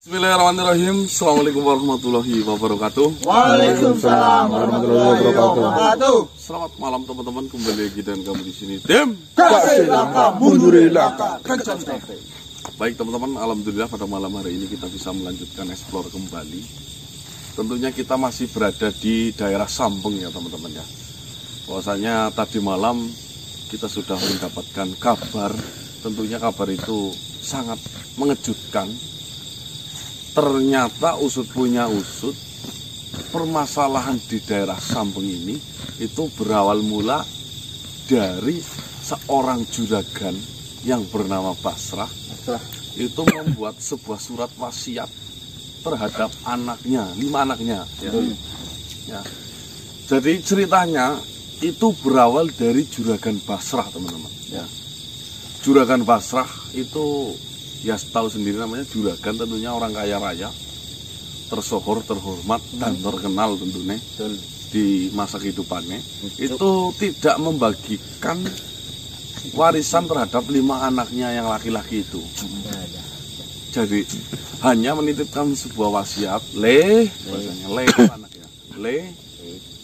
Bismillahirrahmanirrahim. Assalamualaikum warahmatullahi wabarakatuh. Waalaikumsalam warahmatullahi wabarakatuh. Selamat malam teman-teman, kembali lagi dan kami di sini tim Kasih laka munduri laka kencang. Baik teman-teman, alhamdulillah pada malam hari ini kita bisa melanjutkan eksplor kembali. Tentunya kita masih berada di daerah Sambeng ya teman-teman ya. Bahwasanya tadi malam kita sudah mendapatkan kabar, tentunya kabar itu sangat mengejutkan. Ternyata usut punya usut, permasalahan di daerah Sambeng ini itu berawal mula dari seorang juragan yang bernama Basrah. Itu membuat sebuah surat wasiat terhadap anaknya, 5 anaknya ya. Ya. Jadi ceritanya itu berawal dari juragan Basrah teman-teman ya. Juragan Basrah itu ya tahu sendiri namanya juragan, tentunya orang kaya raya, tersohor, terhormat dan terkenal tentunya di masa kehidupannya. Itu tidak membagikan warisan terhadap 5 anaknya yang laki-laki itu. Jadi hanya menitipkan sebuah wasiat, bahasanya anaknya,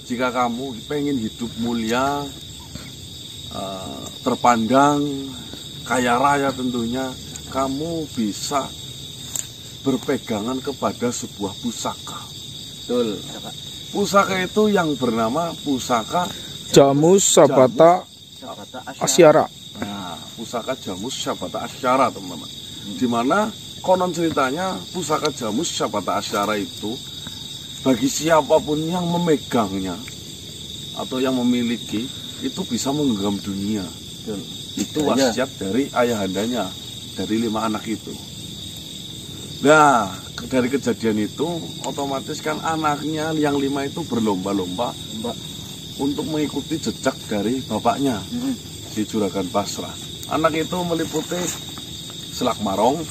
jika kamu pengen hidup mulia, terpandang, kaya raya tentunya, kamu bisa berpegangan kepada sebuah pusaka. Betul. Pusaka itu yang bernama pusaka Jamus Sabata Asyara. Nah, pusaka Jamus Sabata Asyara teman-teman. Dimana konon ceritanya pusaka Jamus Sabata Asyara itu bagi siapapun yang memegangnya atau yang memiliki itu bisa menggenggam dunia. Betul. Itu wasiat dari ayahandanya, dari 5 anak itu. Nah, dari kejadian itu otomatis kan anaknya yang 5 itu berlomba-lomba untuk mengikuti jejak dari bapaknya, si juragan Basrah. Anak itu meliputi Selak Marong,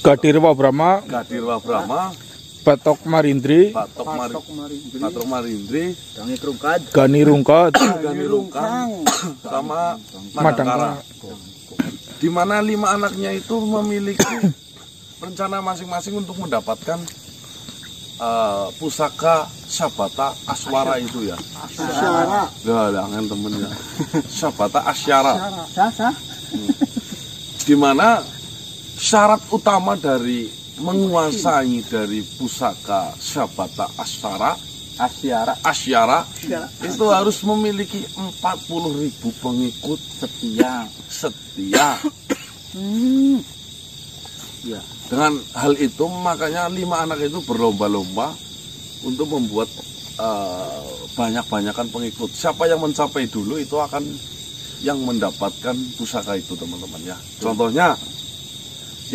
Gadirwa Brahma, Batok Batok Marindri, Marindri, Gani Rungkat, sama Madangkara. Di mana 5 anaknya itu memiliki rencana masing-masing untuk mendapatkan pusaka Sabata Aswara itu ya. Asyara. Jangan temen ya. Sabata Asyara. Di mana syarat utama dari menguasai dari pusaka Sabata Asyara itu harus memiliki 40.000 pengikut setia. Ya, dengan hal itu makanya 5 anak itu berlomba-lomba untuk membuat banyak-banyakan pengikut. Siapa yang mencapai dulu itu akan yang mendapatkan pusaka itu teman-teman ya. Contohnya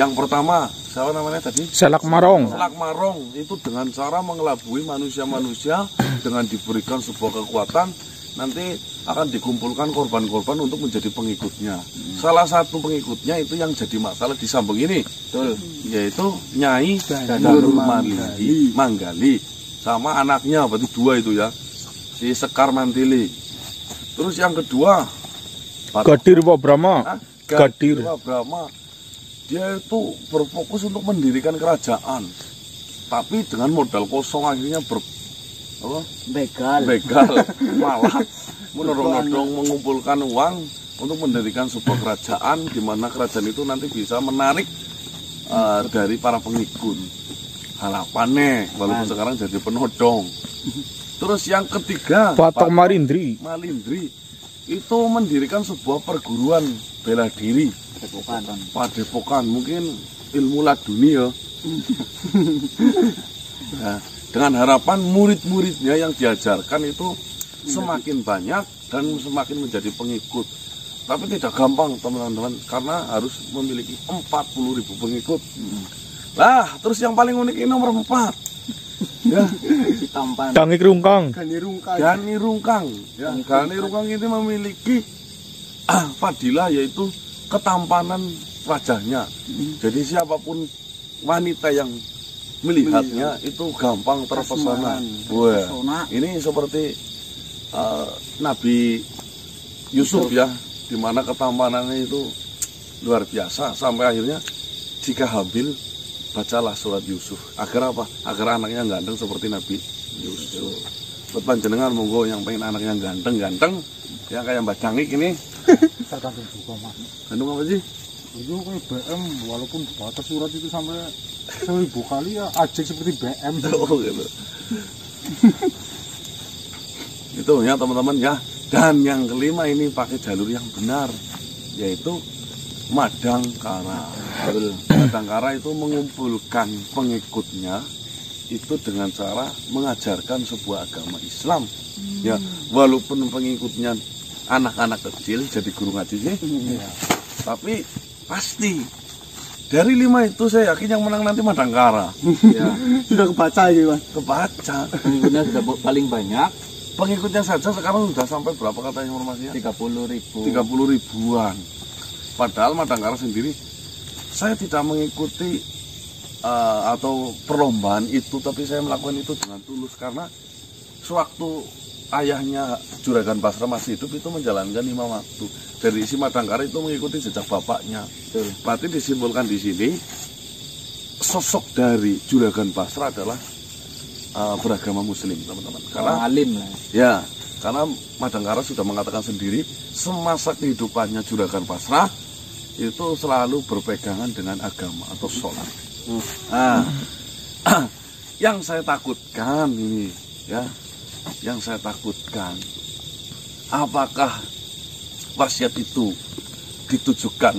yang pertama, siapa namanya tadi? Selak Marong. Selak Marong itu dengan cara mengelabui manusia-manusia dengan diberikan sebuah kekuatan, nanti akan dikumpulkan korban-korban untuk menjadi pengikutnya. Salah satu pengikutnya itu yang jadi masalah di Sambeng ini, yaitu Nyai Danur Manggali sama anaknya, berarti 2 itu ya, si Sekar Mantili. Terus yang kedua Gadirwa Brahma. Gadirwa Brahma. Dia itu berfokus untuk mendirikan kerajaan, tapi dengan modal kosong akhirnya begal, malah menodong-nodong mengumpulkan uang untuk mendirikan sebuah kerajaan, di mana kerajaan itu nanti bisa menarik dari para pengikut. Harapannya walaupun sekarang jadi penodong. Terus yang ketiga Batok Marindri itu mendirikan sebuah perguruan bela diri, Padepokan, mungkin ilmu laduni ya. Nah, dengan harapan murid-muridnya yang diajarkan itu semakin banyak dan semakin menjadi pengikut. Tapi tidak gampang teman-teman, karena harus memiliki 40.000 pengikut. Nah, terus yang paling unik ini nomor 4 ya. Gani Rungkang. Gani Rungkang ini memiliki fadilah, yaitu ketampanan wajahnya. Jadi siapapun wanita yang melihatnya itu gampang terpesona. Wah, ini seperti Nabi Yusuf ya, dimana ketampanannya itu luar biasa, sampai akhirnya jika hamil bacalah surat Yusuf. Agar apa? Agar anaknya ganteng seperti Nabi Yusuf. Buat panjenengan monggo yang pengen anaknya ganteng-ganteng, ya kayak Mbak Cangik ini. Saya gantung juga mas. Gantung apa sih? Itu kayak BM walaupun batas surat itu sampai 1000 kali ya ajek seperti BM. Oh gitu. Itu ya teman-teman ya. Dan yang kelima ini pakai jalur yang benar, yaitu Madangkara. Madangkara itu mengumpulkan pengikutnya itu dengan cara mengajarkan sebuah agama Islam. Ya, walaupun pengikutnya anak-anak kecil jadi guru ngaji sih, tapi pasti dari 5 itu saya yakin yang menang nanti Madangkara. Ya. Sudah kebaca ini mas. Kebaca. Pengikutnya sudah paling banyak. Pengikutnya saja sekarang sudah sampai berapa katanya informasinya? 30.000. 30 ribuan. Padahal Madangkara sendiri saya tidak mengikuti atau perlombaan itu, tapi saya melakukan itu dengan tulus karena sewaktu ayahnya Juragan Basra masih hidup itu menjalankan 5 waktu. Dari isi Madangkara itu mengikuti jejak bapaknya. Berarti disimbolkan di sini sosok dari Juragan Basra adalah beragama Muslim, teman-teman. Karena alim lah. ya, karena Madangkara sudah mengatakan sendiri semasa kehidupannya Juragan Basra itu selalu berpegangan dengan agama atau sholat. Nah, yang saya takutkan ini, ya, yang saya takutkan, apakah wasiat itu ditujukan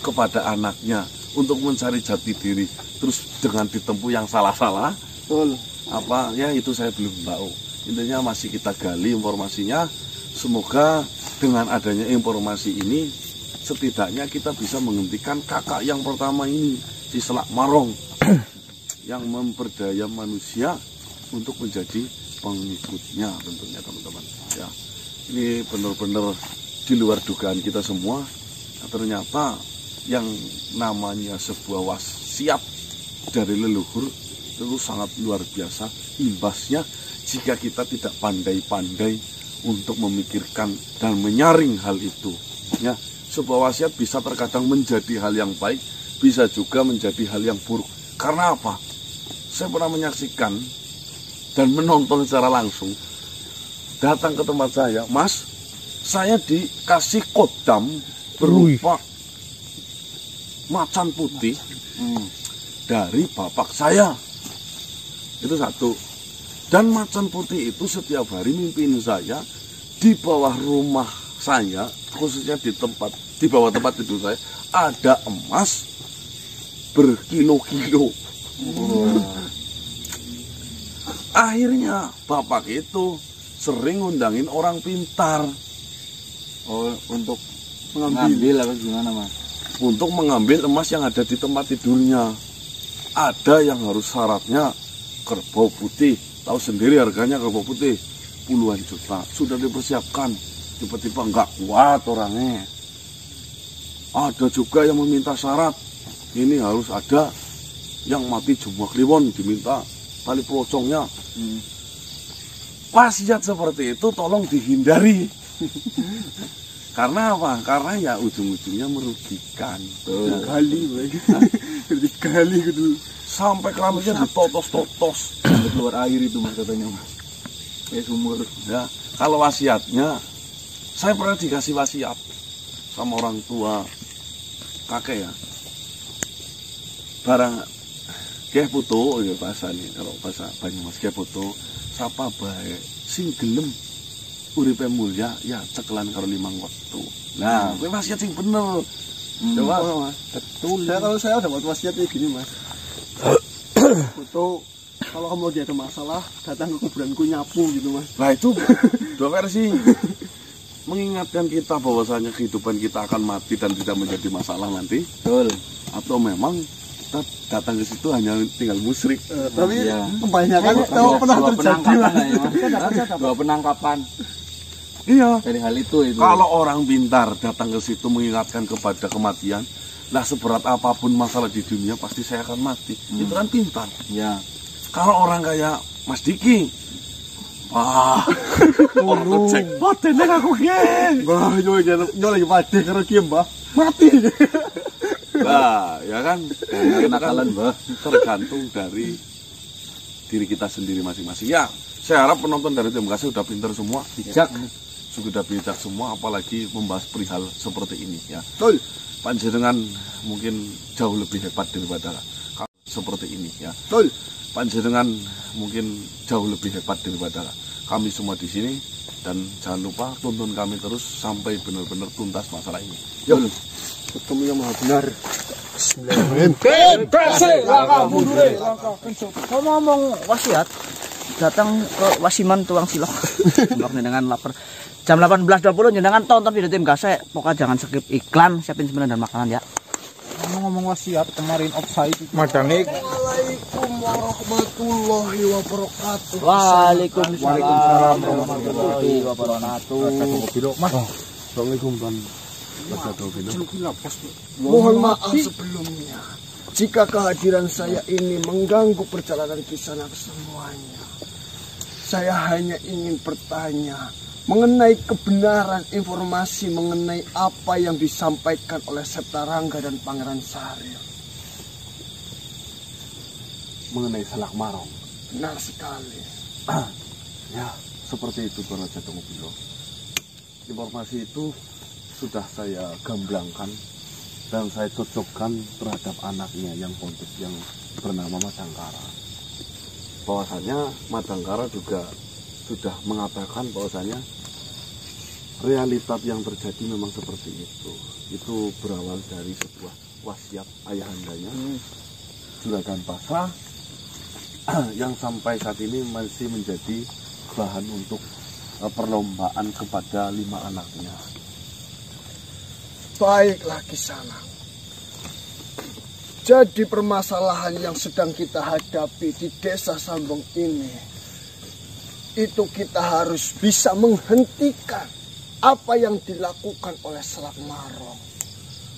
kepada anaknya untuk mencari jati diri, terus dengan ditempuh yang salah-salah? Betul. Apa ya, itu saya belum tahu. Intinya masih kita gali informasinya. Semoga dengan adanya informasi ini setidaknya kita bisa menghentikan kakak yang pertama ini, si Selak Marong, yang memperdaya manusia untuk menjadi pengikutnya tentunya, teman-teman. Ya, ini benar-benar di luar dugaan kita semua. Nah, ternyata yang namanya sebuah wasiat dari leluhur itu sangat luar biasa imbasnya jika kita tidak pandai-pandai untuk memikirkan dan menyaring hal itu. Ya, sebuah wasiat bisa terkadang menjadi hal yang baik, bisa juga menjadi hal yang buruk. Karena apa? Saya pernah menyaksikan dan menonton secara langsung, datang ke tempat saya, Mas, saya dikasih kodam berupa macan putih dari bapak saya. Itu satu. Dan macan putih itu setiap hari mimpin saya di bawah rumah saya, khususnya di bawah tempat tidur saya, ada emas berkilo-kilo. Akhirnya bapak itu sering ngundangin orang pintar. Oh, untuk mengambil apa gimana mas? Untuk mengambil emas yang ada di tempat tidurnya. Ada yang harus syaratnya kerbau putih. Tahu sendiri harganya kerbau putih puluhan juta. Sudah dipersiapkan, tiba-tiba nggak kuat orangnya. Ada juga yang meminta syarat, ini harus ada yang mati jumlah kliwon, diminta tali pelocongnya. Wasiat seperti itu tolong dihindari. Karena apa? Karena ya ujung-ujungnya merugikan. Gali, gali gitu. Sampai keramiknya ditotos-totos. Sampai keluar air itu mas katanya mas. Kayak sumur. Ya, kalau wasiatnya, saya pernah dikasih wasiat sama orang tua kakek ya. Barang keh putu, ya bahasa nih, kalau bahasa Banyumas keh putu, sapa baik, sing gelem uripe mulya ya cekelan karo 5 waktu. Nah, kuwi wasiat sing bener. Coba, Mas. Betul. Kalau saya dapat wasiat kayak gini mas. Foto kalau kamu lagi ada masalah datang ke kuburanku nyapu gitu mas. nah itu dua versi. Mengingatkan kita bahwasanya kehidupan kita akan mati dan tidak menjadi masalah nanti. Betul. Atau memang kita datang ke situ hanya tinggal musyrik. Tapi Iya. kebanyakan tahu pernah terjadi mas. Dua penangkapan Iya. dari hal itu. Kalau orang pintar datang ke situ mengingatkan kepada kematian, lah seberat apapun masalah di dunia pasti saya akan mati. Itu kan pintar. ya. Kalau orang kayak Mas Diki, wah, orang jackpot ini aku geng. Bah, nyo lagi mati karena dia mbah mati. Nah, ya kan? Kenakalan tergantung dari diri kita sendiri masing-masing. Ya, saya harap penonton dari Tim Kasih udah pinter semua, bijak, sudah bijak semua, apalagi membahas perihal seperti ini ya. Betul. Panjenengan mungkin jauh lebih hebat daripada seperti ini ya. Betul. Panjenengan mungkin jauh lebih hebat daripada kami semua di sini, dan jangan lupa tonton kami terus sampai benar-benar tuntas masalah ini. Yuk, ketemu yang maha benar. Kalau ngomong wasiat, datang ke Wasiman Tuang Silok. Dengan lapar. Jam 18.20 jenengan tonton video Tim Kasih. Pokoknya jangan skip iklan, siapin sebenarnya dan makanan ya. Ngomong wasiat kemarin offside itu. Madangi Waalaikumsalam warahmatullahi wabarakatuh. Waalaikumsalam warahmatullahi wabarakatuh. Mas, Assalamualaikum Tuan. mohon maaf sebelumnya jika kehadiran saya ini mengganggu perjalanan Kisanak semuanya. Saya hanya ingin bertanya mengenai kebenaran informasi mengenai apa yang disampaikan oleh Septarangga dan Pangeran Sahrir. Mengenai Salak Marong. Benar sekali. Ya, seperti itu Tuan Raja Tongobilo. Informasi itu sudah saya gamblangkan dan saya cocokkan terhadap anaknya yang pontius yang bernama Madangkara. Bahwasanya Madangkara juga sudah mengatakan bahwasanya realitas yang terjadi memang seperti itu. Itu berawal dari sebuah wasiat ayahandanya, Juragan Pasrah, yang sampai saat ini masih menjadi bahan untuk perlombaan kepada 5 anaknya. Baiklah Kisanak. Jadi permasalahan yang sedang kita hadapi di desa Sambong ini, itu kita harus bisa menghentikan apa yang dilakukan oleh Salak Marong.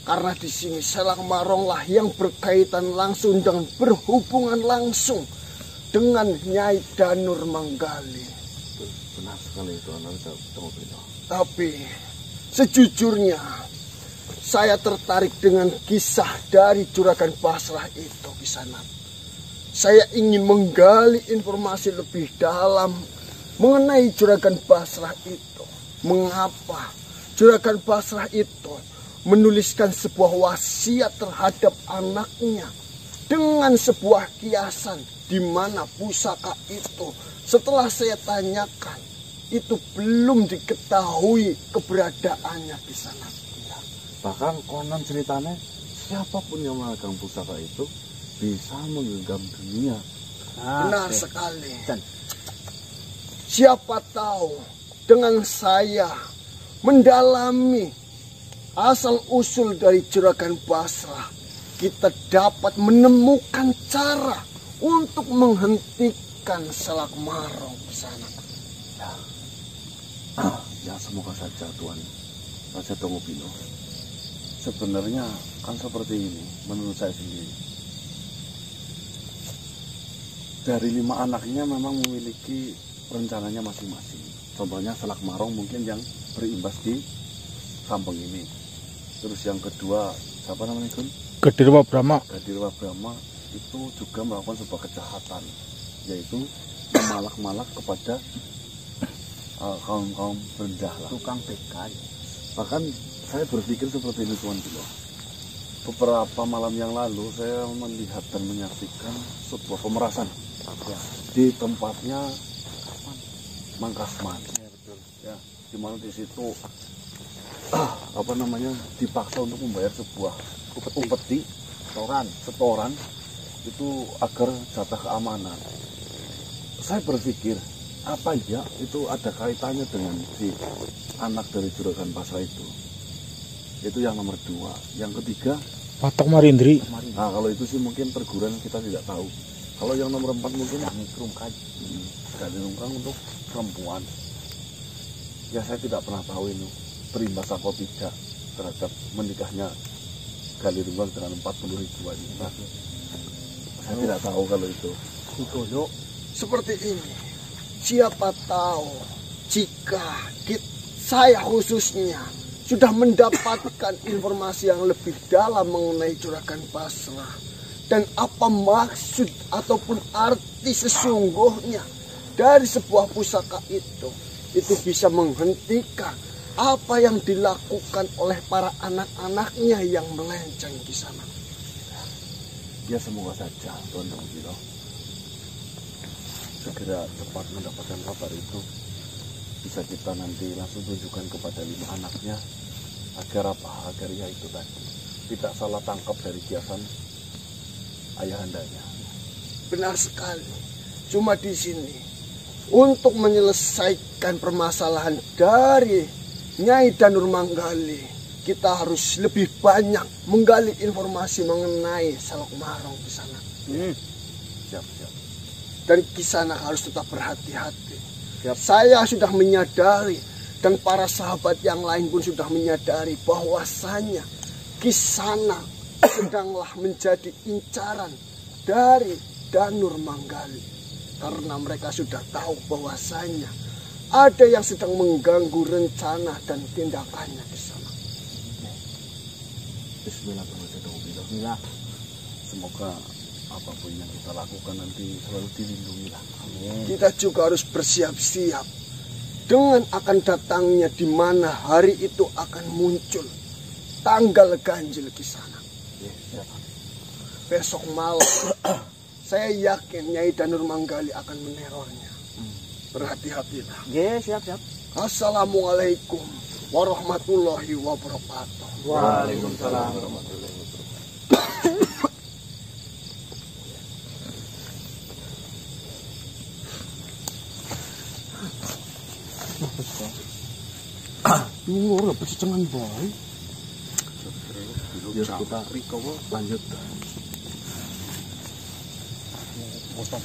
Karena di sini Salak Maronglah yang berkaitan langsung dan berhubungan langsung dengan Nyai Danur Manggali. Benar sekali itu anak Tongobilo. Tapi sejujurnya saya tertarik dengan kisah dari Juragan Pasrah itu, Kisanak. Saya ingin menggali informasi lebih dalam mengenai Juragan Pasrah itu. Mengapa Juragan Pasrah itu menuliskan sebuah wasiat terhadap anaknya dengan sebuah kiasan di mana pusaka itu setelah saya tanyakan itu belum diketahui keberadaannya di sana. Bahkan konon ceritanya siapapun yang memegang pusaka itu bisa menggenggam dunia. Benar sekali. Siapa tahu dengan saya mendalami asal-usul dari Juragan Pasrah, kita dapat menemukan cara untuk menghentikan Salak Marong di sana. Ya semoga saja Tuan Raja Tongobilo. Sebenarnya kan seperti ini menurut saya sendiri. Dari 5 anaknya memang memiliki rencananya masing-masing. Contohnya Salak Marong mungkin yang berimbas di Sambong ini. Terus yang kedua siapa namanya Gun? Gadirwa Brahma. Gadirwa Brahma itu juga melakukan sebuah kejahatan, yaitu memalak-malak kepada kaum-kaum rendah lah. Tukang begal. Bahkan saya berpikir seperti ini Tuan Bilo. Beberapa malam yang lalu saya melihat dan menyaksikan sebuah pemerasan di tempatnya Mangkasman. Ya, betul. Ya, di mana di situ dipaksa untuk membayar sebuah upeti setoran itu agar jatah keamanan. Saya berpikir apa ya itu ada kaitannya dengan si anak dari Juragan Pasrah itu. Itu yang nomor 2. Yang ketiga Patok Marindri. Nah kalau itu sih mungkin perguruan kita tidak tahu. Kalau yang nomor 4 mungkin Galirungkang untuk perempuan. Ya saya tidak pernah tahu ini berimbas atau tidak terhadap menikahnya Galirungkang dengan 40.000 wanita. Saya tidak tahu kalau itu. Seperti ini. Siapa tahu jika saya khususnya sudah mendapatkan informasi yang lebih dalam mengenai Juragan Basra dan apa maksud ataupun arti sesungguhnya dari sebuah pusaka itu bisa menghentikan apa yang dilakukan oleh para anak-anaknya yang melenceng di sana. Ya semoga saja Tuan Danggilo segera cepat mendapatkan kabar itu. Bisa kita nanti langsung tunjukkan kepada 5 anaknya agar apa? Agar ya itu tadi tidak salah tangkap dari kiasan ayahandanya. Benar sekali. Cuma di sini untuk menyelesaikan permasalahan dari Nyai Danur Manggali, kita harus lebih banyak menggali informasi mengenai Salok Marong di sana. Siap. Dan Kisanak harus tetap berhati-hati. Saya sudah menyadari dan para sahabat yang lain pun sudah menyadari bahwasanya Kisanak sedanglah menjadi incaran dari Danur Manggali. Karena mereka sudah tahu bahwasanya ada yang sedang mengganggu rencana dan tindakannya di sana. Bismillah. Semoga apapun yang kita lakukan nanti selalu dilindungi lah. Amin. Kita juga harus bersiap-siap dengan akan datangnya di mana hari itu akan muncul tanggal ganjil di sana. Besok malam saya yakin Nyai Danur Manggali akan menerornya. Berhati-hatilah. Ya, siap. Assalamualaikum warahmatullahi wabarakatuh. Waalaikumsalam warahmatullahi wabarakatuh. Ini ora pececengan bae. Ya kita lanjut. Mas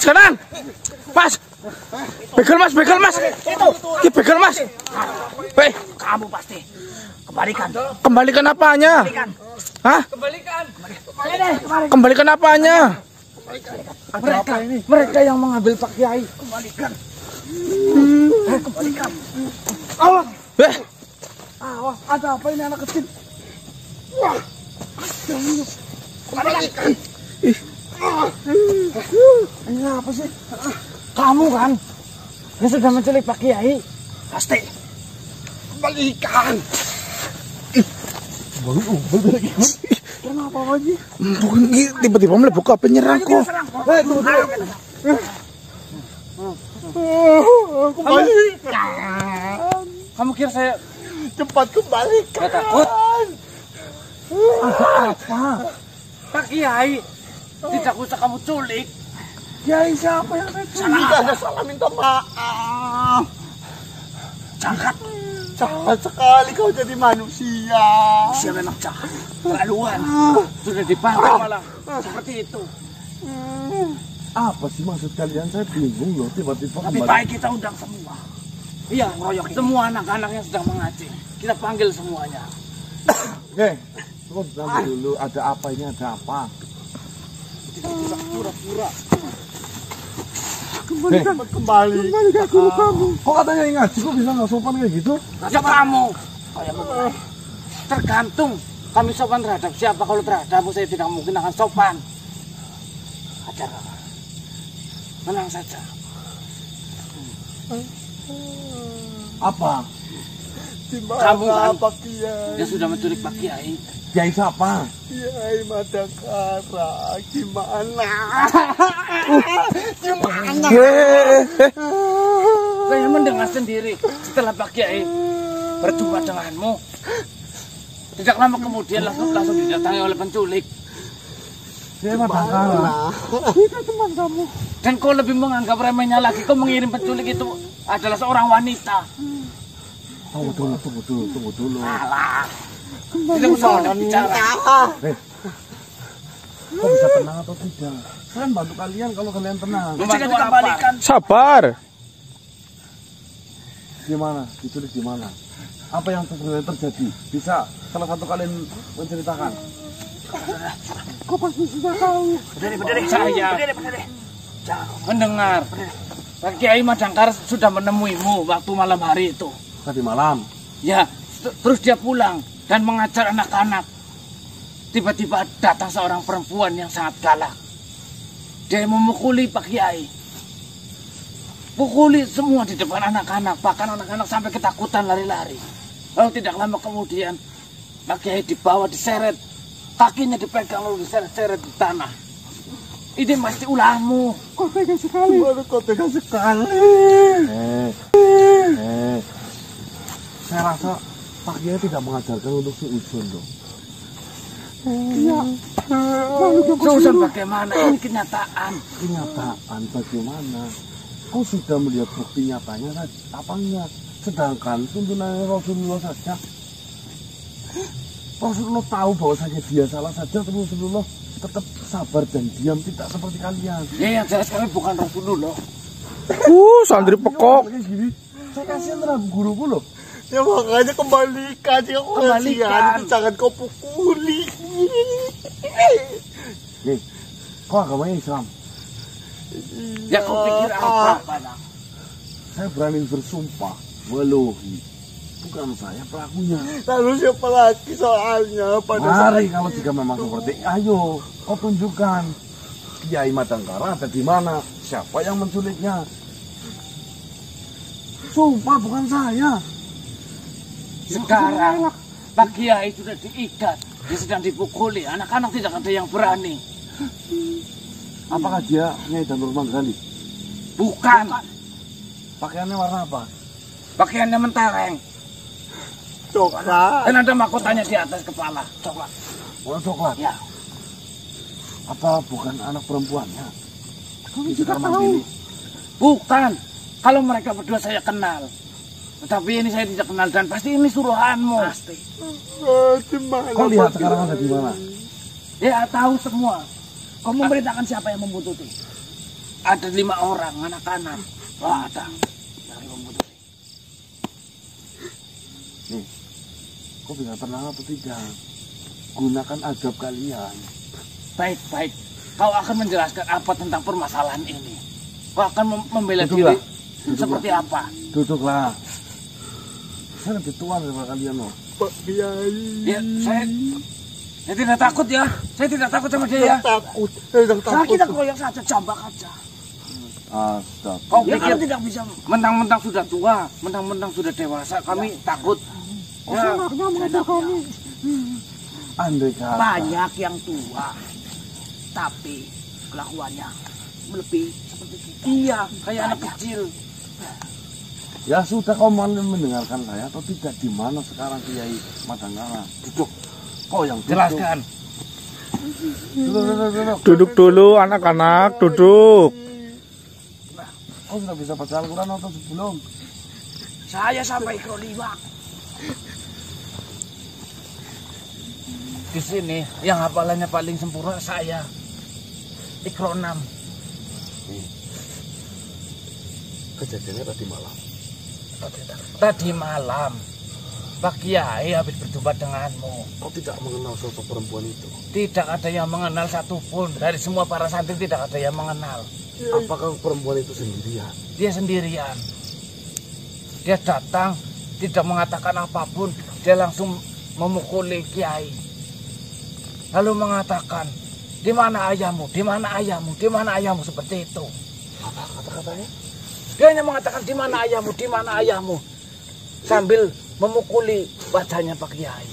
kanan, mas, begal mas, begal mas, Kamu pasti kembalikan apanya? Hah? Kembalikan apanya? Mereka yang mengambil Pak Kiai. Kembalikan. Awas. Awas, ada apa ini anak kecil? Wah. Kembalikan. Ini apa sih? Kamu kan yang sudah menculik Pak Kiai. Pasti. Kembalikan. Kenapa lagi? Bukan tiba-tiba melebuh ke penyerang kok. Kamu kira saya Cepat kembalikan. takut? Ada apa? Pak Kiai tidak usah kamu culik. Kiai siapa yang tidak ada salah minta maaf. Jahat. Jahat sekali kau jadi manusia. Dia memang jahat. Terlaluan. Sudah dipanggil malah seperti itu. Apa sih maksud kalian? Saya bingung loh. Tiba-tiba Lebih baik kita undang semua. Iya, ngeroyok semua anak-anak yang sedang mengaji. Kita panggil semuanya. Oke, nanti dulu. Ada apa ini? Ada apa? Tidak pura-pura. Kembali. Kok katanya ngaji? Kok bisa nggak sopan kayak gitu? Ya kamu. Tergantung kami sopan terhadap siapa. Kalau terhadapmu saya tidak mungkin akan sopan. Ajar. Tenang saja. Apa? Kamu kan Pak Kiai? yang sudah menculik Pak Kiai. Kiai siapa? Kiai Madangkara. Gimana? Gimana? Saya mendengar sendiri setelah Pak Kiai berjumpa denganmu. Tidak lama kemudian langsung didatangi oleh penculik. Kiai Madangkara. Itu teman kamu. Dan kau lebih menganggap remehnya lagi. Kau mengirim penculik itu adalah seorang wanita. Tunggu dulu. Alah. Tidak usah banyak bicara. Kok bisa tenang atau tidak? Saya bantu kalian kalau kalian tenang. Jika dikembalikan. Sabar. Gimana? Diculik gimana? Apa yang sebenarnya terjadi? Bisa salah satu kalian menceritakan? Kau pasti sudah tahu. Berdiri. Saya Berdiri. Jangan. mendengar Pak Kiai Madangkar sudah menemuimu waktu malam hari itu. Tadi malam. Ya, terus dia pulang dan mengajar anak-anak. Tiba-tiba datang seorang perempuan yang sangat galak. Dia memukuli Pak Kiai. Pukuli semua di depan anak-anak. Bahkan anak-anak sampai ketakutan lari-lari. Lalu tidak lama kemudian Pak Kiai dibawa, diseret. Kakinya dipegang lalu diseret-seret di tanah. Ini pasti ulahmu. Kau tega sekali. Kau tega sekali. Saya rasa Pak Kiai tidak mengajarkan untuk suudzon dong. Iya. Susun bagaimana? Ini kenyataan. Kenyataan bagaimana? Kau sudah melihat bukti nyatanya apa enggak? Sedangkan tuntunan Rasulullah saja, Rasulullah tahu bahwasanya dia salah saja, terus Rasulullah tetap sabar dan diam, tidak seperti kalian. Ya, yang jelas kami bukan Rasulullah. Santri pekok. Saya kasihan terhadap guruku loh. Ya makanya kembalikan. Jika kau kasihan, jangan kau pukuli. Nih, kau agamanya Islam. Ya kau pikir apa, Panang? Saya berani bersumpah, meluhi. Bukan saya pelakunya. Lalu siapa lagi soalnya pada Mari kalau jika memang seperti, ayo kau tunjukkan Kiai Madangkara ada di mana, siapa yang menculiknya. Sumpah bukan saya. Sekarang Pak Kiai sudah diikat, dia sedang dipukuli. Anak-anak tidak ada yang berani. Apakah dia Nyai Danur Manggali? Bukan. Pakaiannya warna apa? Pakaiannya mentereng coklat. dan ada mahkotanya di atas kepala. Coklat. Warna coklat. Ya. Apa bukan anak perempuannya? Di Sekar Mandiri. Bukan. Kalau mereka berdua saya kenal. Tetapi ini saya tidak kenal dan pasti ini suruhanmu. Pasti. Di mana? Kau lihat sekarang ada di mana? Ya tahu semua. Kau memberitakan siapa yang membutuhkan? Ada 5 orang anak-anak. Wah, ada yang membutuhkan. Nih, kau bisa tenang atau tidak? Gunakan adab kalian. Baik. Kau akan menjelaskan apa tentang permasalahan ini. Kau akan membela Duduklah. diri seperti apa? Duduklah. Saya lebih tua daripada kalian loh. Pak Kiai. Ya, saya tidak takut ya. Saya tidak takut sama dia ya. Takut. Sedang Nah, takut. kita goyang saja, jambak aja. Astaga. Kau pikir tidak bisa mentang-mentang sudah tua, mentang-mentang sudah dewasa, kami takut. Ya, mengajar kami. Andai kata. Banyak yang tua, tapi kelakuannya lebih seperti kita. Iya, kayak anak kecil. Ya sudah, kau mau mendengarkan saya atau tidak? Di mana sekarang Kiai Madangkara? Duduk. Kau yang duduk. Jelaskan. Duduk. Duduk dulu anak-anak, duduk. Kau sudah bisa baca Al-Quran atau sebelum? Saya sampai Iqra 5. Di sini yang hafalannya paling sempurna saya. Iqra 6. Kejadiannya tadi malam. Tadi malam Pak Kiai habis berjumpa denganmu. Kau tidak mengenal sosok perempuan itu. Tidak ada yang mengenal satupun. Dari semua para santri tidak ada yang mengenal. Apakah perempuan itu sendirian? Dia sendirian. Dia datang, tidak mengatakan apapun. Dia langsung memukuli Kiai. Lalu mengatakan, di mana ayahmu, di mana ayahmu, di mana ayahmu, seperti itu. Apa kata-katanya? Dia hanya mengatakan, di mana ayahmu, di mana ayahmu. Sambil memukuli wajahnya Pak Kiai.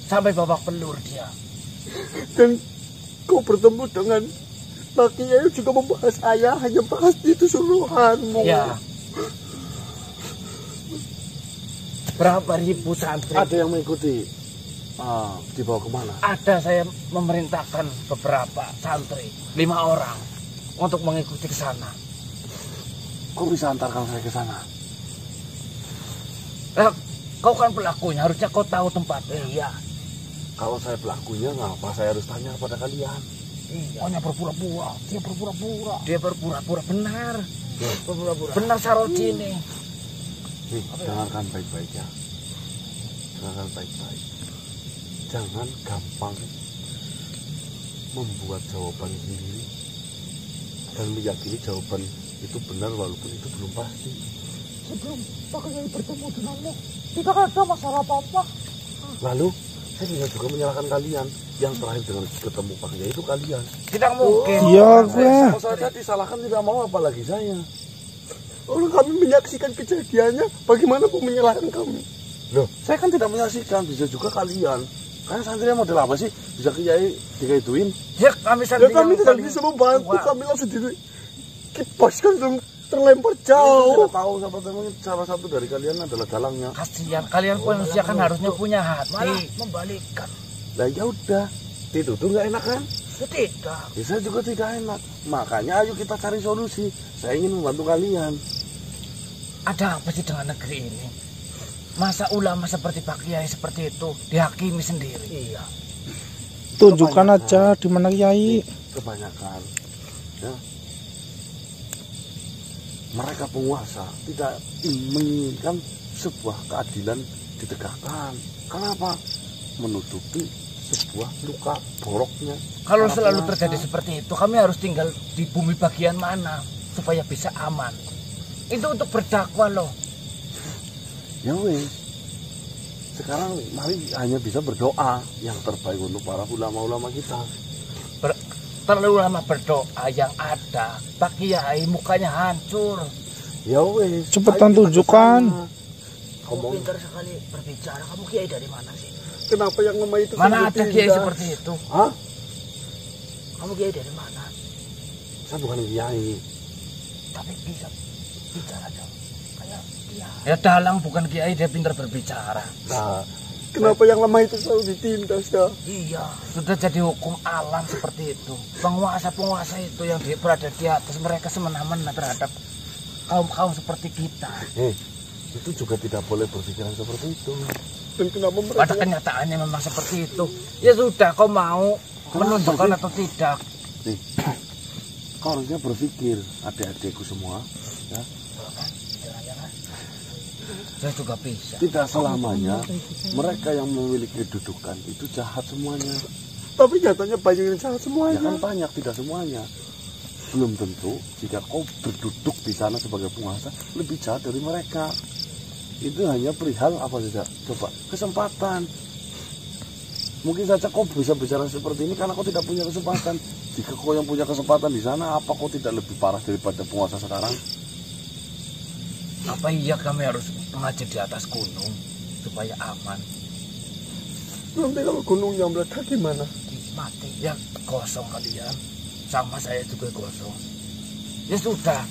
Sampai babak pelur dia. Dan kau bertemu dengan Pak Kiai juga membahas ayah, hanya bahas itu suruhanmu. Ya. Berapa ribu santri? Ada yang mengikuti. Dibawa kemana? Ada, saya memerintahkan beberapa santri, 5 orang, untuk mengikuti ke sana. Kau bisa antarkan saya ke sana? Kau kan pelakunya, harusnya kau tahu tempatnya. Iya. Kalau saya pelakunya, ngapa saya harus tanya kepada kalian? Iya. Hanya berpura-pura. Dia berpura-pura. Dia berpura-pura benar. Benar Sarodi ini. Nih, dengarkan baik-baik ya. Dengarkan baik-baik. jangan gampang membuat jawaban sendiri dan meyakini jawaban itu benar walaupun itu belum pasti. Sebelum Pak Kiai bertemu denganmu, tidak ada masalah apa-apa. Lalu saya bisa juga menyalahkan kalian. Yang terakhir dengan ketemu Pak Kiai itu kalian. Tidak mungkin. Iya, gue. Kalau saya disalahkan tidak mau, apalagi saya. Orang kami menyaksikan kejadiannya, bagaimana mau menyalahkan kami? Loh, saya kan tidak menyaksikan, bisa juga kalian. Karena santrinya model apa sih? Bisa Kiai dikaituin? Ya kami Ya kami tidak bisa membantu, kami langsung dikipaskan dan terlempar jauh. Tidak tahu siapa teman salah satu dari kalian adalah dalangnya. Kasihan, kalian manusia kan harusnya punya hati. Malah membalikan. Lah ya udah, dituduh nggak enak kan? Tidak. Ya, saya juga tidak enak. Makanya ayo kita cari solusi. Saya ingin membantu kalian. Ada apa sih dengan negeri ini? Masa ulama seperti Pak Kiai seperti itu dihakimi sendiri? Iya. Tunjukkan aja di mana Kiai. Kebanyakan, ya, mereka penguasa tidak menginginkan sebuah keadilan ditegakkan. Kenapa? Menutupi sebuah luka boroknya. Kalau para selalu penguasa. terjadi seperti itu, kami harus tinggal di bumi bagian mana supaya bisa aman? Itu untuk berdakwah loh. Ya wes. Sekarang mari hanya bisa berdoa yang terbaik untuk para ulama-ulama kita. Terlalu lama berdoa yang ada Pak Kiai mukanya hancur. Ya wes. Cepetan ayo kita tunjukkan. kesana. Kamu pintar sekali berbicara. Kamu Kiai dari mana sih? Kenapa yang lemah itu Mana ada sampai Kiai pindah? seperti itu? Hah? Kamu Kiai dari mana? Saya bukan kiai. Tapi bisa bicara dong. Kayak Kiai. Ya dalang bukan Kiai, dia pintar berbicara. Nah, Kenapa yang lemah itu selalu ditindas ya? Iya, sudah jadi hukum alam seperti itu. Penguasa-penguasa itu yang berada di atas, mereka semena-mena terhadap kaum-kaum seperti kita. itu juga tidak boleh berpikiran seperti itu. Dan kenapa mereka Pada kenyataannya memang seperti itu. Ya sudah, kau mau menunjukkan atau tidak? Nih, kau harusnya berpikir, adik-adikku semua, ya, Saya juga bisa. tidak selamanya mereka yang memiliki kedudukan itu jahat semuanya. Tapi nyatanya banyak yang jahat Ya semuanya. kan banyak, tidak semuanya. Belum tentu jika kau berduduk di sana sebagai penguasa lebih jahat dari mereka. Itu hanya perihal apa saja? Coba kesempatan. Mungkin saja kau bisa bicara seperti ini karena kau tidak punya kesempatan. Jika kau yang punya kesempatan di sana, apa kau tidak lebih parah daripada penguasa sekarang? Apa iya kami harus mengaji di atas gunung supaya aman? Nanti kalau gunungnya meledak gimana? Mati. Ya kosong kalian. Sama saya juga kosong. Ya sudah.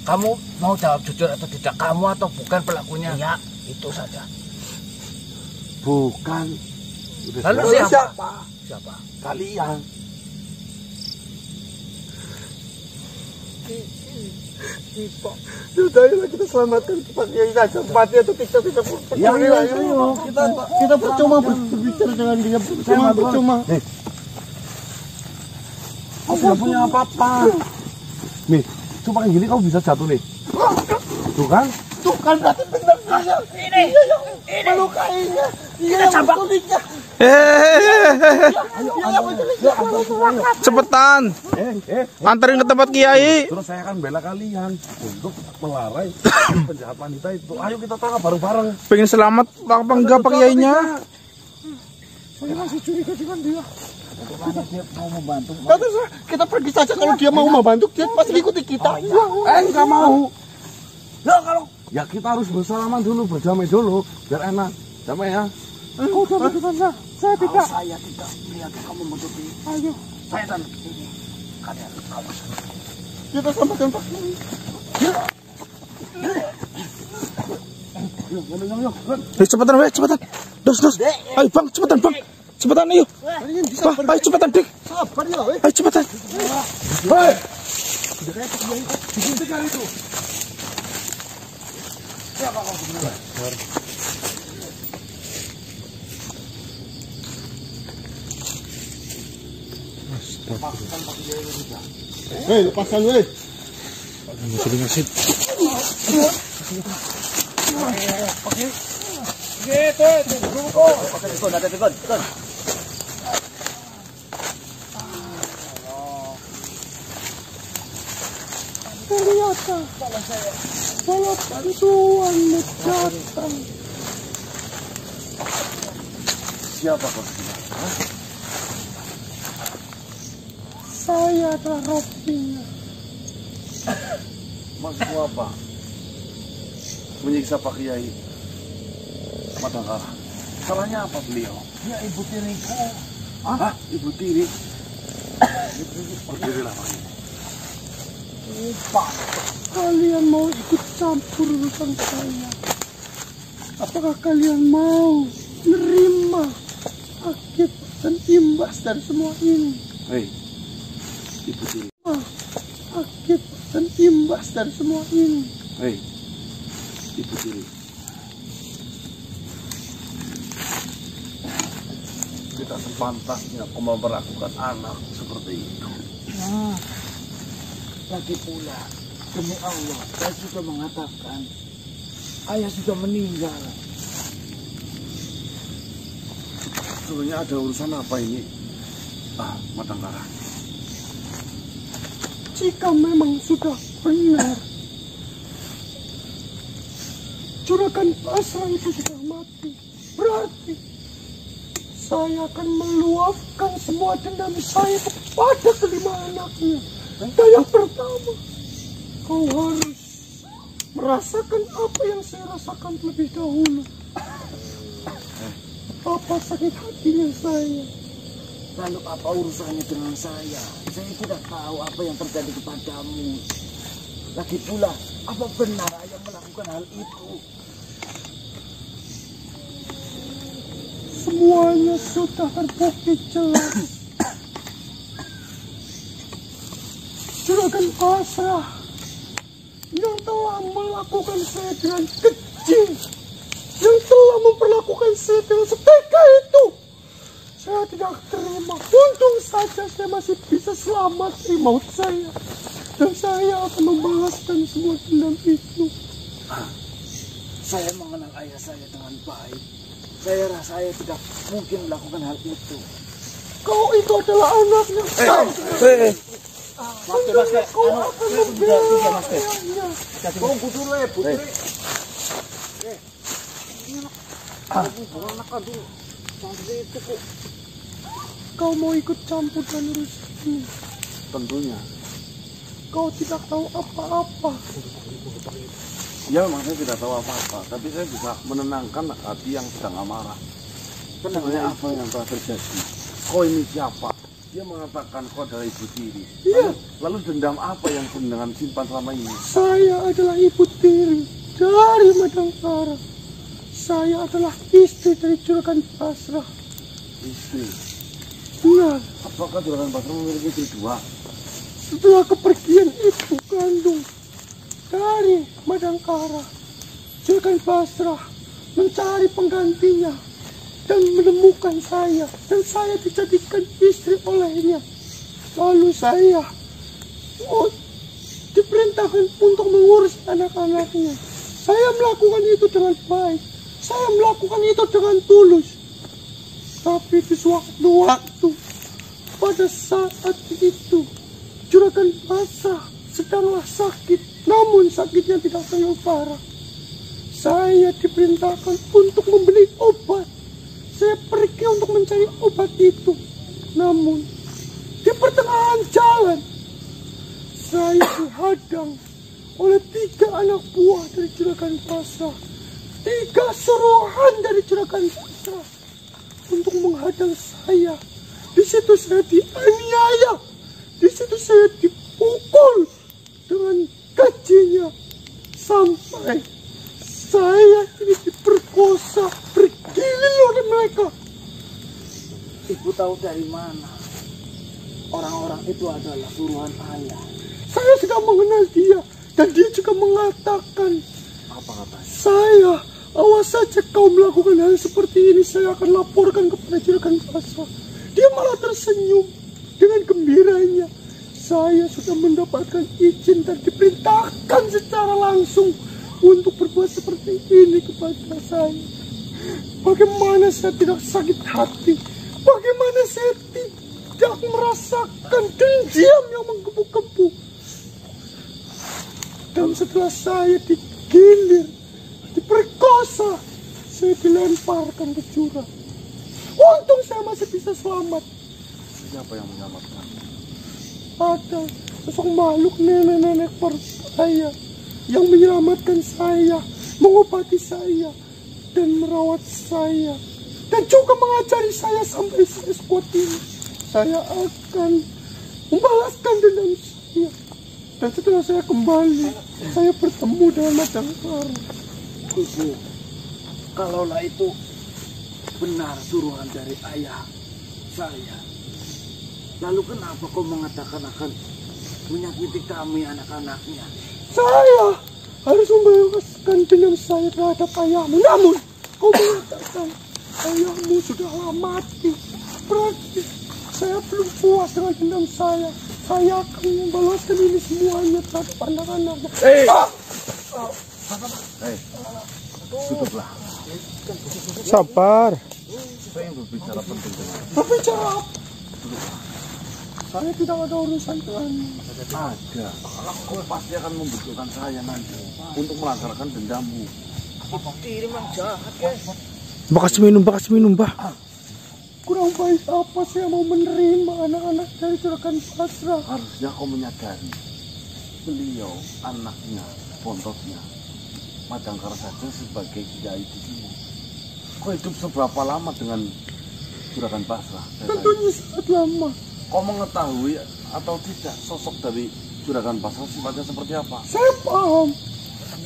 Kamu mau jawab jujur atau tidak? Kamu atau bukan pelakunya? Ya, itu saja. Bukan. Udah Lalu jelas. siapa? Siapa? Kalian. Sudah, ayolah kita selamatkan Pak Kiai saja. Mati atau tidak Ya, peduli lah. Kita percuma berbicara dengan dia. Percuma. Kau tidak punya apa-apa. Nih, coba kayak gini kau bisa jatuh nih. Tuh kan? Tuh kan berarti benar dia. Ini melukainya. Dia yang menculiknya. Cepetan, anterin ke tempat Kiai. Terus saya akan bela kalian untuk melarai penjahat wanita itu. Ayo kita tangkap bareng-bareng. Pengen selamat apa enggak Pak Kiainya? Saya masih curiga dengan dia. Bagaimana dia mau membantu? Kata saya, kita pergi saja kalau dia mau membantu, dia pasti ikuti kita. Enggak mau. Ya kalau ya kita harus bersalaman dulu, berdamai dulu, biar enak. Damai ya. Kau sama kita. Saya tidak. Saya tidak melihat kamu menutupi. Ayo, Saya dan ini kalian awas. kita selamatkan Pak Kiai. Ayo cepetan, weh, cepetan. Dos. Ayo Bang, cepetan Bang. Cepetan ayo. Wah, ayo cepetan Dik. Sabar ya, weh. Ayo cepetan. Hei, Hei, lepaskan weh. Ada tegon. Ternyata bahwa bantuanmu datang. Siapa kau sebenarnya? Saya adalah Robinya. Maksudmu apa? Menyiksa Pak Kiai Madangkara. Salahnya apa beliau? Ya ibu tiriku. Hah? Ibu tiri? Berdirilah Pak Kiai. Pak, kalian mau ikut campur urusan saya? Apakah kalian mau menerima akibat dan imbas dari semua ini? Hei, ibu tiri. Akibat dan imbas dari semua ini. Hei, ibu tiri. Tidak sepantasnya kau memperlakukan anak seperti itu. Nah, lagi pula, demi Allah, saya sudah mengatakan, ayah sudah meninggal. Sebenarnya ada urusan apa ini? Madangkara. Jika memang sudah benar, Juragan Basra itu sudah mati, berarti saya akan meluapkan semua dendam saya kepada kelima anaknya. Dan yang pertama, kau harus merasakan apa yang saya rasakan terlebih dahulu. Apa sakit hatinya saya? Lalu apa urusannya dengan saya? Saya tidak tahu apa yang terjadi kepadamu. Lagi pula, apa benar ayah melakukan hal itu? Semuanya sudah terbukti jelas. Juragan Basra yang telah melakukan saya dengan keji, yang telah memperlakukan saya dengan setega itu, saya tidak terima. Untung saja saya masih bisa selamat dari maut saya, dan saya akan membalaskan semua dendam itu. Saya mengenal ayah saya dengan baik. Saya rasa ayah tidak mungkin melakukan hal itu. Kau itu adalah anaknya. Kau akan membela ayahnya. Kau butuh putri. Kau mau ikut campur dalam urusan ini? Tentunya. Kau tidak tahu apa-apa. Ya memang saya tidak tahu apa-apa, tapi saya bisa menenangkan hati yang sedang amarah. Sebenarnya apa yang telah terjadi? Kau ini siapa? Dia mengatakan kau adalah ibu tiri. Iya. Lalu dendam apa yang dengan simpan selama ini? Saya adalah ibu tiri dari Madangkara. Saya adalah istri dari Juragan Basra. Istri. Iya. Apakah Juragan Basra memiliki istri dua? Setelah kepergian ibu kandung dari Madangkara, Juragan Basra mencari penggantinya dan menemukan saya, dan saya dijadikan istri olehnya. Lalu saya diperintahkan untuk mengurus anak-anaknya. Saya melakukan itu dengan baik, saya melakukan itu dengan tulus. Tapi di sewaktu-waktu, pada saat itu, Juragan Basra sedanglah sakit. Namun sakitnya tidak terlalu parah. Saya diperintahkan untuk membeli obat. Saya pergi untuk mencari obat itu. Namun di pertengahan jalan saya dihadang oleh 3 anak buah dari Juragan Basra. 3 suruhan dari Juragan Basra untuk menghadang saya. Di situ saya dianiaya. Di situ saya dipukul dengan gajinya, sampai saya ini diperkosa bergilir oleh mereka. Ibu tahu dari mana orang-orang itu adalah suruhan ayah? Saya sudah mengenal dia, dan dia juga mengatakan, Apa katanya? saya, awas saja kau melakukan hal seperti ini, saya akan laporkan kepada Juragan Basra. Dia malah tersenyum dengan gembiranya. Saya sudah mendapatkan izin dan diperintahkan secara langsung untuk berbuat seperti ini kepada saya. Bagaimana saya tidak sakit hati? Bagaimana saya tidak merasakan dendam yang menggebu-gebu? Dan setelah saya digilir, diperkosa, saya dilemparkan ke jurang. Untung saya masih bisa selamat. Siapa yang menyelamatkan? Ada sosok makhluk nenek-nenek saya yang menyelamatkan saya, mengobati saya, dan merawat saya, dan juga mengajari saya sampai saya sekuat ini. Saya akan membalaskan dendam saya. Dan setelah saya kembali, saya bertemu dengan Madangkara. Ibu, kalaulah itu benar suruhan dari ayah saya, lalu kenapa kau mengatakan akan menyakiti kami anak-anaknya? Saya harus membalaskan dendam saya terhadap ayahmu. Namun, kau mengatakan ayahmu sudah lama mati. Berarti saya belum puas dengan dendam saya. Saya akan membalaskan ini semuanya terhadap anak-anaknya. Tutuplah. Sabar. Saya yang berbicara penting dengan Berbicara apa? Saya tidak ada urusan denganmu. ada. Kau pasti akan membutuhkan saya nanti untuk melancarkan dendammu. Diri memang jahat, guys. Bakasih minum, Mbah. Kurang baik apa saya mau menerima anak-anak dari Juragan Basra? Harusnya kau menyadari beliau anaknya, pontosnya Madangkara saja sebagai kiai di sini. Kau hidup seberapa lama dengan Juragan Basra? Tentunya sangat lama. Kau mengetahui atau tidak sosok dari Juragan Basra sifatnya seperti apa? Saya paham.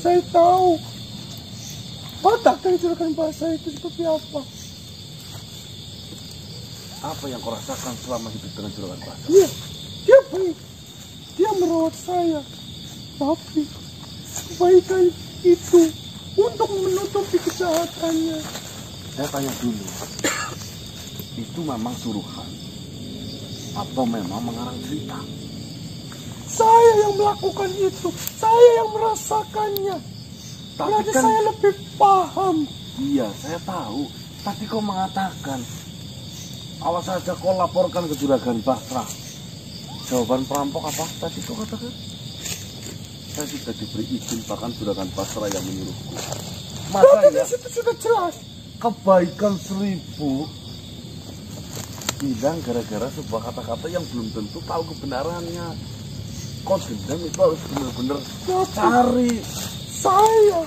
Saya tahu. Watak dari Juragan Basra itu seperti apa. Apa yang kau rasakan selama hidup dengan Juragan Basra? Dia baik. Dia merawat saya. Tapi kebaikan itu untuk menutupi kejahatannya. Saya tanya dulu, itu memang suruhan atau memang mengarang cerita? Saya yang melakukan itu. Saya yang merasakannya. Tapi Berarti kan, saya lebih paham. iya saya tahu. Tapi kau mengatakan, awas saja kau laporkan ke Juragan Basra. Jawaban perampok apa tadi kau katakan? Saya sudah diberi izin, bahkan Juragan Basra yang menyuruhku. Tapi di Makanya situ sudah jelas. kebaikan 1000 hilang gara-gara sebuah kata-kata yang belum tentu tahu kebenarannya. Kau dendam itu harus benar-benar cari. Saya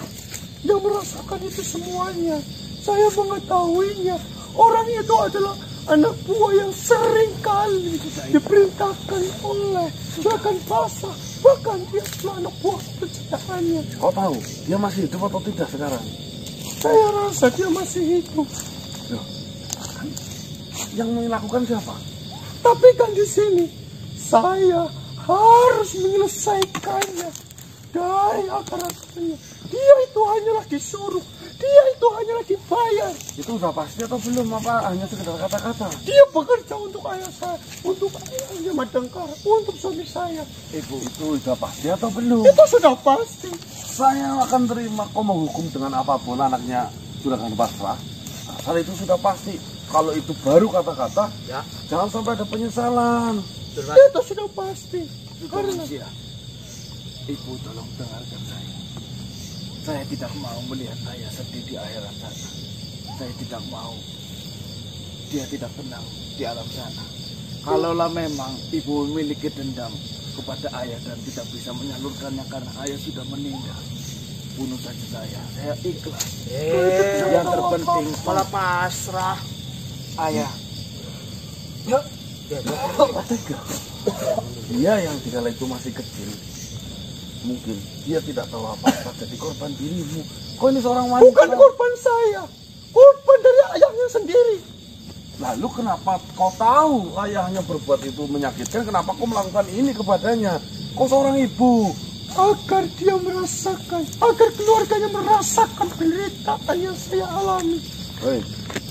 yang merasakan itu semuanya. Saya mengetahuinya. Orang itu adalah anak buah yang sering kali diperintahkan oleh Juragan Basra. Bahkan dia adalah anak buah kejahatannya. Kau tahu dia masih hidup atau tidak sekarang? Saya rasa dia masih hidup. Loh, kan yang melakukan siapa? Tapi kan di sini saya harus menyelesaikannya dari akar-akarnya. Dia itu hanyalah disuruh. Dia itu hanyalah dibayar. Itu udah pasti atau belum? Apa hanya sekedar kata-kata? Dia bekerja untuk ayah saya, untuk ayahnya Madangkara, untuk suami saya. Ibu, itu udah pasti atau belum? Itu sudah pasti. Saya akan terima kau menghukum dengan apapun anaknya Juragan Basra. Asal itu sudah pasti. Kalau itu baru kata-kata, Ya, jangan sampai ada penyesalan. Itu sudah pasti. Karena manusia. Ibu tolong dengarkan saya. Saya tidak mau melihat ayah sedih di akhirat sana. Saya tidak mau dia tidak tenang di alam sana. Kalaulah memang ibu memiliki dendam kepada ayah dan tidak bisa menyalurkannya karena ayah sudah meninggal, bunuh saja saya ikhlas. Yang terpenting malah pasrah ayah. Dia yang di kala itu masih kecil. Mungkin dia tidak tahu apa-apa jadi korban dirimu. Kau ini seorang wanita. bukan korban saya, korban dari ayahnya sendiri. Lalu kenapa kau tahu ayahnya berbuat itu menyakitkan? Kenapa kau melakukan ini kepadanya? Kau seorang ibu. Agar dia merasakan, agar keluarganya merasakan penderitaan yang saya alami. Hei,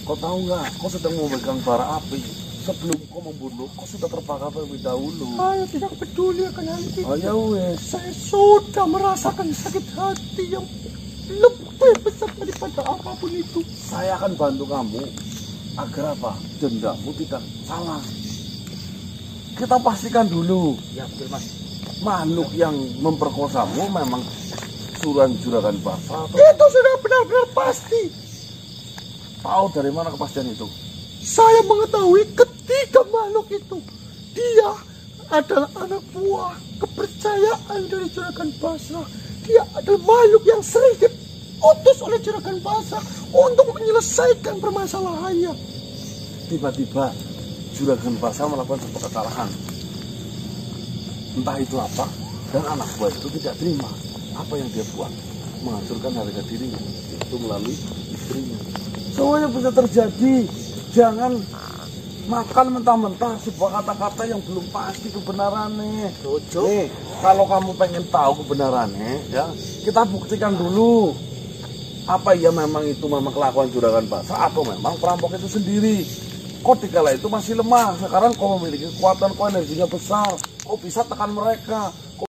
kau tahu nggak? Kau sedang memegang bara api. Sebelum kau membunuh, kau sudah terbakar terlebih dahulu. Saya tidak peduli akan hal itu. Oh ya wes. Saya sudah merasakan sakit hati yang lebih lebih besar daripada apapun itu. Saya akan bantu kamu agar apa? Dendamu tidak salah. Kita pastikan dulu. Ya betul Mas. Makhluk yang memperkosamu memang Suran Juragan Basa atau Itu sudah benar-benar pasti. tahu dari mana kepastian itu? Saya mengetahui ketiga makhluk itu. Dia adalah anak buah kepercayaan dari Juragan Basa. Dia adalah makhluk yang sering diutus oleh Juragan Basa untuk menyelesaikan permasalahannya. Tiba-tiba Juragan Basa melakukan sebuah kesalahan. Entah itu apa, dan anak buah itu tidak terima apa yang dia buat, menghancurkan harga dirinya itu melalui istrinya. Semuanya bisa terjadi. Jangan makan mentah-mentah sebuah kata-kata yang belum pasti kebenarannya. Nih, kalau kamu pengen tahu kebenarannya, ya kita buktikan dulu. Apa iya memang itu memang kelakuan Juragan Basa atau memang perampok itu sendiri? Kok dikala itu masih lemah, sekarang kau memiliki kekuatan, kau energinya besar, kau bisa tekan mereka.